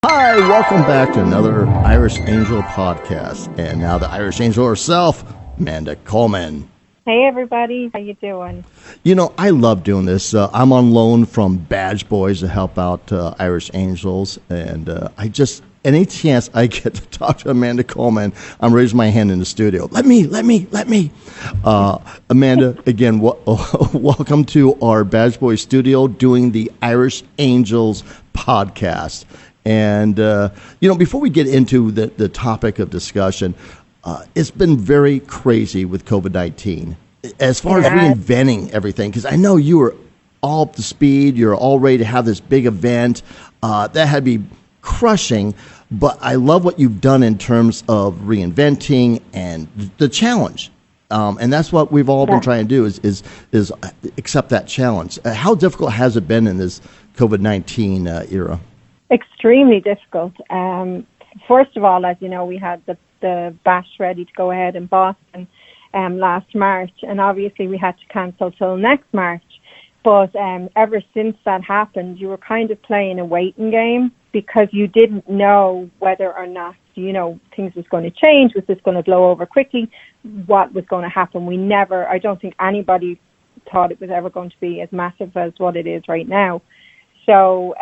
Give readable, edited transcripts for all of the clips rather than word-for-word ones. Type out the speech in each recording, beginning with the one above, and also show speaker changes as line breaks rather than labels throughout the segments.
Hi, welcome back to another Irish Angel podcast. And now the Irish Angel herself, Amanda Coleman.
Hey everybody, how you doing?
You know, I love doing this. I'm on loan from Badge Boys to help out Irish Angels. And any chance I get to talk to Amanda Coleman, I'm raising my hand in the studio. Let me. Amanda, again, welcome to our Badge Boys studio doing the Irish Angels podcast. And, before we get into the topic of discussion, it's been very crazy with COVID-19 as far as reinventing everything, because I know you were all up to speed. You're all ready to have this big event. That had to be crushing, but I love what you've done in terms of reinventing and the challenge. And that's what we've all been trying to do is accept that challenge. How difficult has it been in this COVID-19 era?
Extremely difficult. First of all, as you know, we had the bash ready to go ahead in Boston last March, and obviously we had to cancel till next March. But ever since that happened, you were kind of playing a waiting game because you didn't know whether or not, things was going to change. Was this going to blow over quickly? What was going to happen? I don't think anybody thought it was ever going to be as massive as what it is right now. So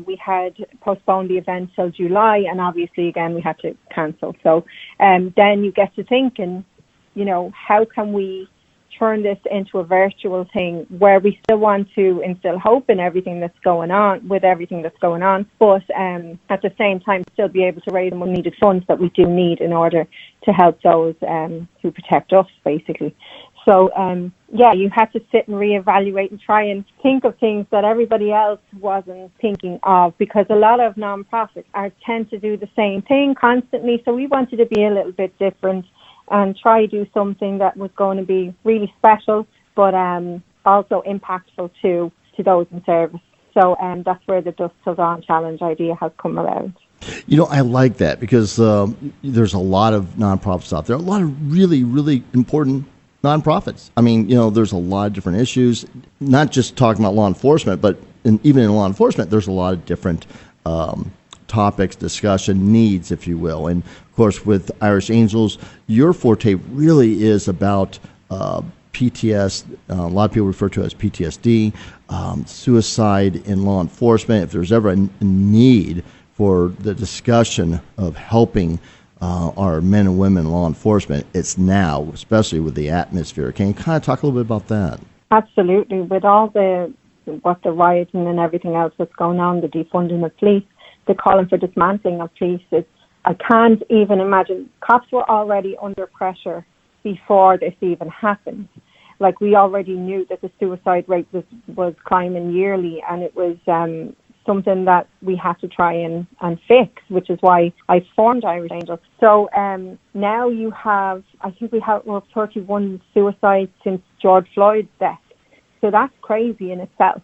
we had postponed the event till July, and obviously, again, we had to cancel. So then you get to thinking, how can we turn this into a virtual thing where we still want to instill hope in everything that's going on, but at the same time still be able to raise the needed funds that we do need in order to help those who protect us, basically. So, you had to sit and reevaluate and try and think of things that everybody else wasn't thinking of, because a lot of nonprofits tend to do the same thing constantly. So we wanted to be a little bit different and try to do something that was going to be really special, but also impactful to those in service. So that's where the Dusk Till Dawn Challenge idea has come around.
I like that because there's a lot of nonprofits out there, a lot of really, really important nonprofits. I mean, there's a lot of different issues, not just talking about law enforcement, but even in law enforcement, there's a lot of different topics, discussion, needs, if you will. And, of course, with Irish Angels, your forte really is about PTS. A lot of people refer to it as PTSD, suicide in law enforcement. If there's ever a need for the discussion of helping our men and women in law enforcement, it's now, especially with the atmosphere. Can you kind of talk a little bit about that?
Absolutely. With all the rioting and everything else that's going on, the defunding of police, the calling for dismantling of police, I can't even imagine. Cops were already under pressure before this even happened. Like, we already knew that the suicide rate was climbing yearly, and it was something that we had to try and fix, which is why I formed Irish Angels. So now you have, I think we have 31 suicides since George Floyd's death. So that's crazy in itself,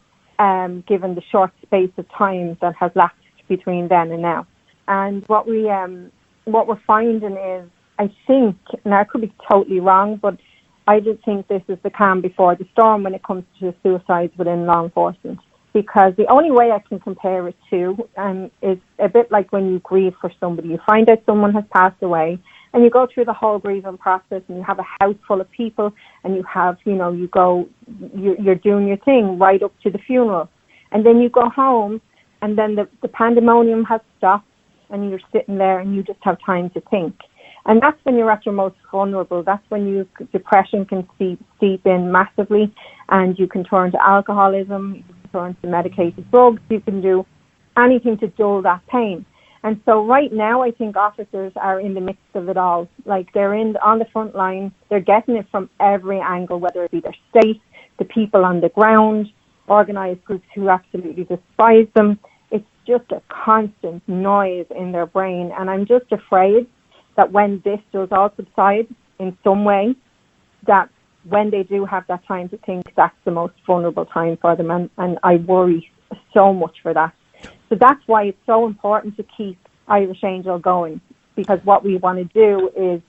given the short space of time that has lapsed between then and now. And what we're finding is, I think, and I could be totally wrong, but I do think this is the calm before the storm when it comes to suicides within law enforcement. Because the only way I can compare it to is a bit like when you grieve for somebody. You find out someone has passed away, and you go through the whole grieving process, and you have a house full of people, and you have, you're doing your thing right up to the funeral. And then you go home, and then the pandemonium has stopped, and you're sitting there, and you just have time to think. And that's when you're at your most vulnerable. That's when depression can seep in massively, and you can turn to alcoholism, you can turn to medicated drugs, you can do anything to dull that pain. And so right now, I think officers are in the midst of it all. Like, they're on the front line, they're getting it from every angle, whether it be their state, the people on the ground, organised groups who absolutely despise them. It's just a constant noise in their brain, and I'm just afraid that when this does all subside in some way, that when they do have that time to think, that's the most vulnerable time for them. And I worry so much for that. So that's why it's so important to keep Irish Angel going, because what we want to do is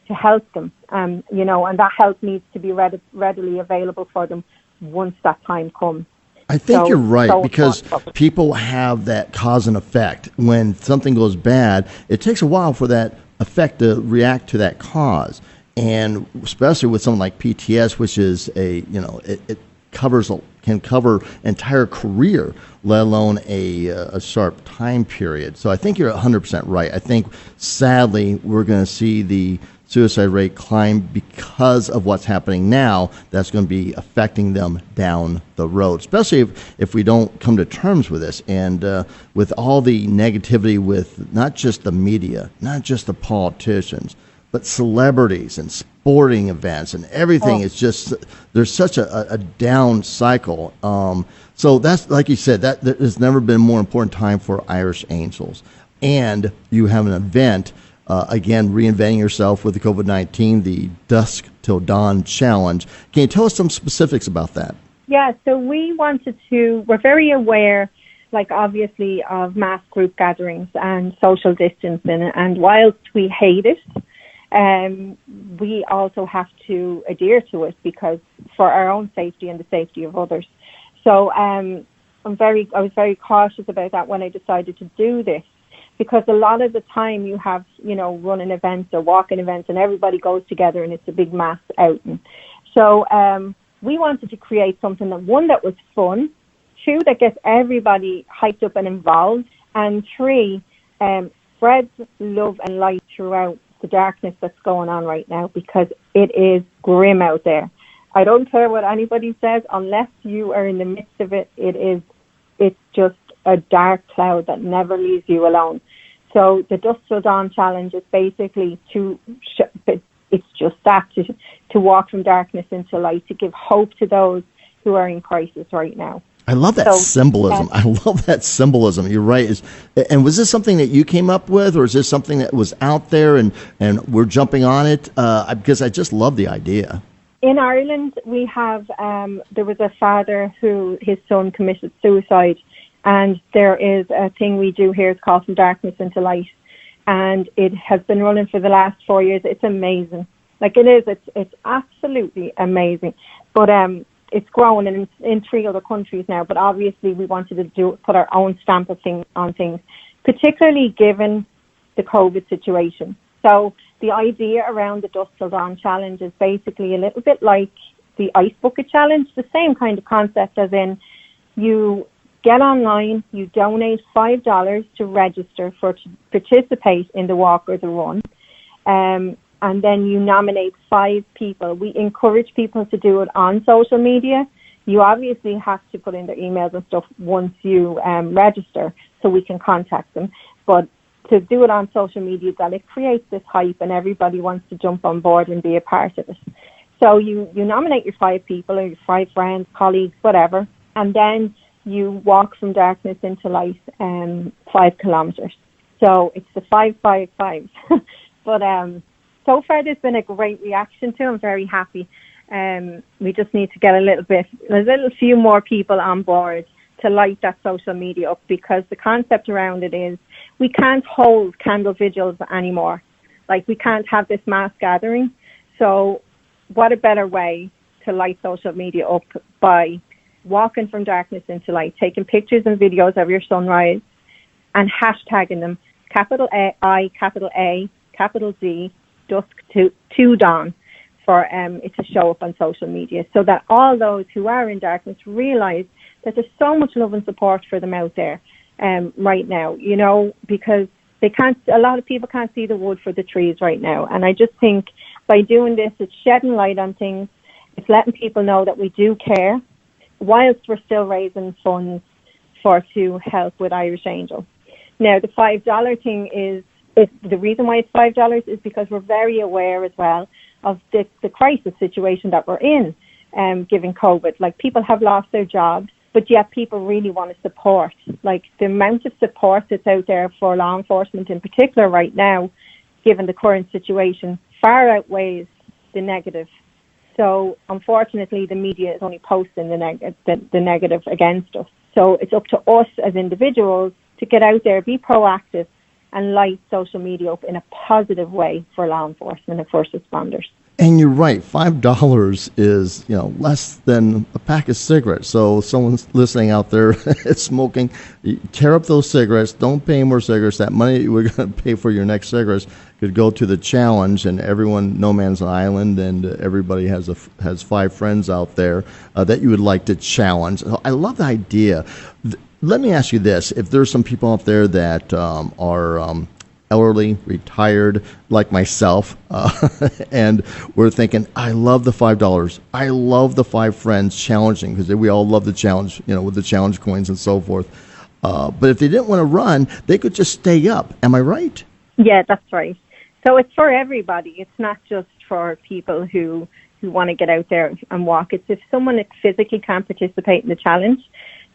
to help them, and that help needs to be readily available for them once that time comes.
I think you're right,
so
because
important.
people have that cause and effect. When something goes bad, it takes a while for that effect to react to that cause. And especially with something like PTS, which is it can cover entire career, let alone a sharp time period. So I think you're 100% right. I think sadly we're going to see the suicide rate climb because of what's happening now. That's going to be affecting them down the road, especially if we don't come to terms with this. And with all the negativity with not just the media, not just the politicians, but celebrities and sporting events and everything. It's just, there's such a down cycle. So that's, like you said, that there's never been a more important time for Irish Angels. And you have an event, again, reinventing yourself with the COVID-19, the Dusk Till Dawn Challenge. Can you tell us some specifics about that?
Yeah, so we're very aware, like obviously, of mass group gatherings and social distancing. And whilst we hate it, we also have to adhere to it because for our own safety and the safety of others. So I was very cautious about that when I decided to do this, because a lot of the time you have, running events or walking events and everybody goes together and it's a big mass outing. So we wanted to create something that, one, that was fun, two, that gets everybody hyped up and involved, and three, spreads love and light throughout the darkness that's going on right now, because it is grim out there. I don't care what anybody says, unless you are in the midst of it, it's just a dark cloud that never leaves you alone. So the Dusk Till Dawn Challenge is basically it's just that, to walk from darkness into light, to give hope to those who are in crisis right now.
I love that symbolism. I love that symbolism. You're right. And was this something that you came up with, or is this something that was out there and we're jumping on it? Because I just love the idea.
In Ireland, we have, there was a father who his son committed suicide, and there is a thing we do here. It's called From Darkness into Light, and it has been running for the last 4 years. It's amazing. Like it is. It's absolutely amazing. But it's grown in 3 other countries now, but obviously we wanted to put our own stamp of on things, particularly given the COVID situation. So the idea around the Dusk Till Dawn Challenge is basically a little bit like the Ice Bucket Challenge, the same kind of concept, as in you get online, you donate $5 to register to participate in the walk or the run, and then you nominate 5 people. We encourage people to do it on social media. You obviously have to put in their emails and stuff once you register, so we can contact them. But to do it on social media, that it creates this hype and everybody wants to jump on board and be a part of it. So you nominate your 5 people or your 5 friends, colleagues, whatever, and then you walk from darkness into light 5 kilometres. So it's the 5-5-5. But so far there's been a great reaction to it. I'm very happy. We just need to get a few more people on board to light that social media up, because the concept around it is we can't hold candle vigils anymore. Like, we can't have this mass gathering. So what a better way to light social media up by walking from darkness into light, taking pictures and videos of your sunrise and hashtagging them, capital I, capital A, capital D, Dusk to Dawn, for it to show up on social media, so that all those who are in darkness realize that there's so much love and support for them out there right now, because a lot of people can't see the wood for the trees right now. And I just think by doing this, it's shedding light on things. It's letting people know that we do care, whilst we're still raising funds to help with Irish Angel. Now, the $5 thing is the reason why it's $5 is because we're very aware as well of the crisis situation that we're in, given COVID. Like, people have lost their jobs, but yet people really want to support. Like, the amount of support that's out there for law enforcement in particular right now, given the current situation, far outweighs the negative. So, unfortunately, the media is only posting the negative against us. So it's up to us as individuals to get out there, be proactive, and light social media up in a positive way for law enforcement and first responders.
And you're right, $5 is, less than a pack of cigarettes. So someone's listening out there is smoking, tear up those cigarettes. Don't pay more cigarettes. That money you were going to pay for your next cigarettes could go to the challenge, and everyone, no man's an island, and everybody has 5 friends out there that you would like to challenge. I love the idea. Let me ask you this: if there's some people out there that are elderly, retired, like myself, and we're thinking, I love the $5. I love the 5 friends challenging, because we all love the challenge, with the challenge coins and so forth. But if they didn't want to run, they could just stay up. Am I right?
Yeah, that's right. So it's for everybody. It's not just for people who want to get out there and walk. It's if someone physically can't participate in the challenge,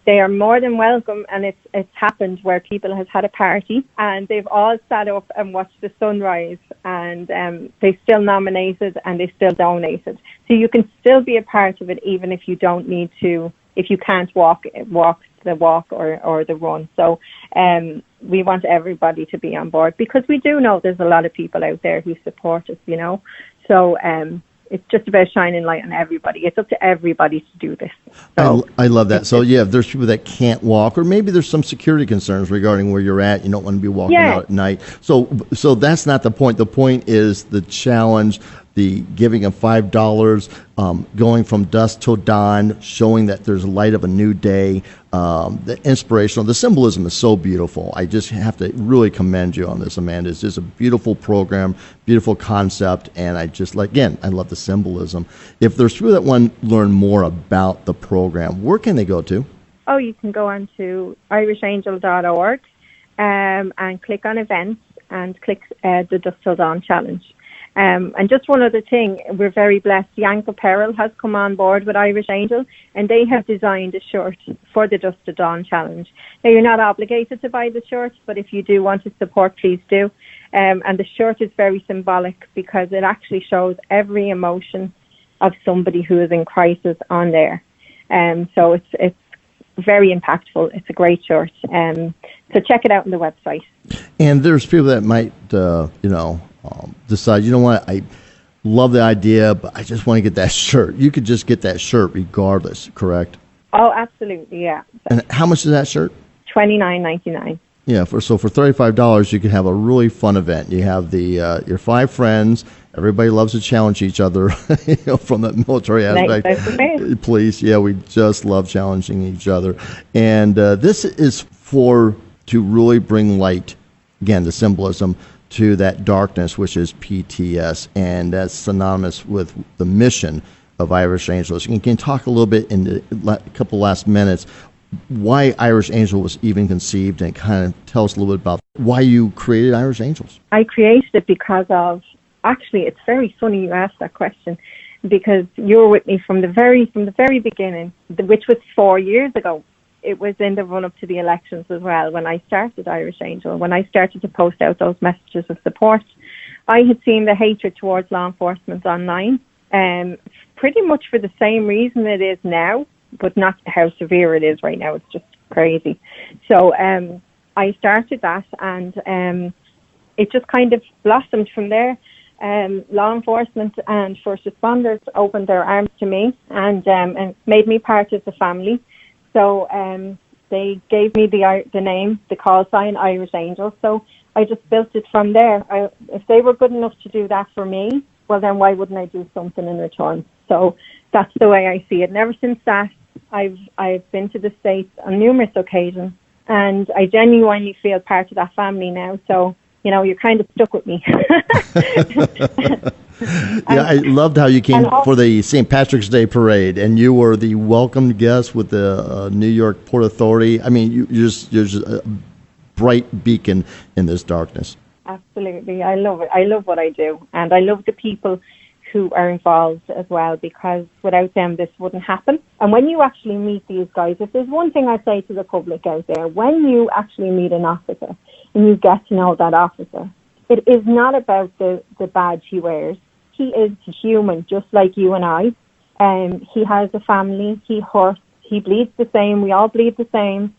they are more than welcome, and it's happened where people have had a party and they've all sat up and watched the sunrise, and they still nominated and they still donated. So you can still be a part of it even if you don't need to, if you can't walk the walk or the run. So we want everybody to be on board, because we do know there's a lot of people out there who support us, So it's just about shining light on everybody. It's up to everybody to do this. So,
I love that. So, if there's people that can't walk, or maybe there's some security concerns regarding where you're at. You don't want to be walking out at night. So that's not the point. The point is the challenge, the giving of $5, going from dusk till dawn, showing that there's light of a new day. The inspirational, the symbolism is so beautiful. I just have to really commend you on this, Amanda. It's just a beautiful program, beautiful concept, and I love the symbolism. If there's people that want to learn more about the program, where can they go to?
Oh, you can go on to irishangel.org and click on events and click the Dusk Till Dawn Challenge. And just one other thing, we're very blessed. Yank Apparel has come on board with Irish Angel, and they have designed a shirt for the Dusk to Dawn Challenge. Now, you're not obligated to buy the shirt, but if you do want to support, please do. And the shirt is very symbolic, because it actually shows every emotion of somebody who is in crisis on there. So it's very impactful. It's a great shirt. So check it out on the website.
And there's people that might, decide, I love the idea, but I just want to get that shirt. You could just get that shirt regardless, correct?
Oh, absolutely, yeah.
And how much is that shirt?
$29.99.
Yeah, for $35, you could have a really fun event. You have your 5 friends. Everybody loves to challenge each other, from the military aspect. Police, we just love challenging each other. And this is to really bring light, again, the symbolism, to that darkness, which is PTS, and that's synonymous with the mission of Irish Angels. You can talk a little bit in a couple last minutes why Irish Angel was even conceived, and kind of tell us a little bit about why you created Irish Angels.
I created it because of, actually, it's very funny you asked that question, because you were with me from the very beginning, which was 4 years ago. It was in the run-up to the elections as well, when I started Irish Angel, when I started to post out those messages of support. I had seen the hatred towards law enforcement online, pretty much for the same reason it is now, but not how severe it is right now. It's just crazy. So I started that, and it just kind of blossomed from there. Law enforcement and first responders opened their arms to me and made me part of the family. So they gave me the name, the call sign, Irish Angel. So I just built it from there. If they were good enough to do that for me, well, then why wouldn't I do something in return? So that's the way I see it. And ever since that, I've been to the States on numerous occasions, and I genuinely feel part of that family now. So, you're kind of stuck with me.
I loved how you came for the St. Patrick's Day parade, and you were the welcomed guest with the New York Port Authority. I mean, you're just a bright beacon in this darkness.
Absolutely. I love it. I love what I do, and I love the people who are involved as well, because without them, this wouldn't happen. And when you actually meet these guys, if there's one thing I say to the public out there, when you actually meet an officer and you get to know that officer, it is not about the badge he wears. He is human, just like you and I. He has a family. He hurts. He bleeds the same. We all bleed the same.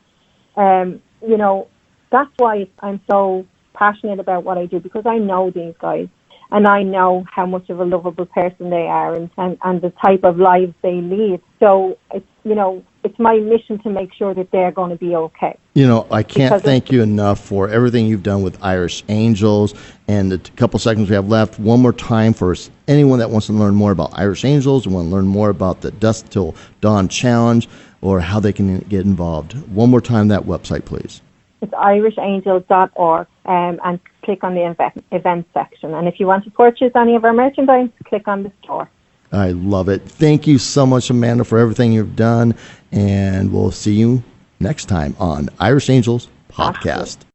That's why I'm so passionate about what I do, because I know these guys. and I know how much of a lovable person they are, and the type of lives they lead. So it's my mission to make sure that they're going to be okay.
I can't thank you enough for everything you've done with Irish Angels. And the couple seconds we have left, one more time for anyone that wants to learn more about Irish Angels and want to learn more about the Dusk Till Dawn Challenge or how they can get involved. One more time, that website, please.
It's irishangels.org, and click on the events section. And if you want to purchase any of our merchandise, click on the store.
I love it. Thank you so much, Amanda, for everything you've done. And we'll see you next time on Irish Angels Podcast.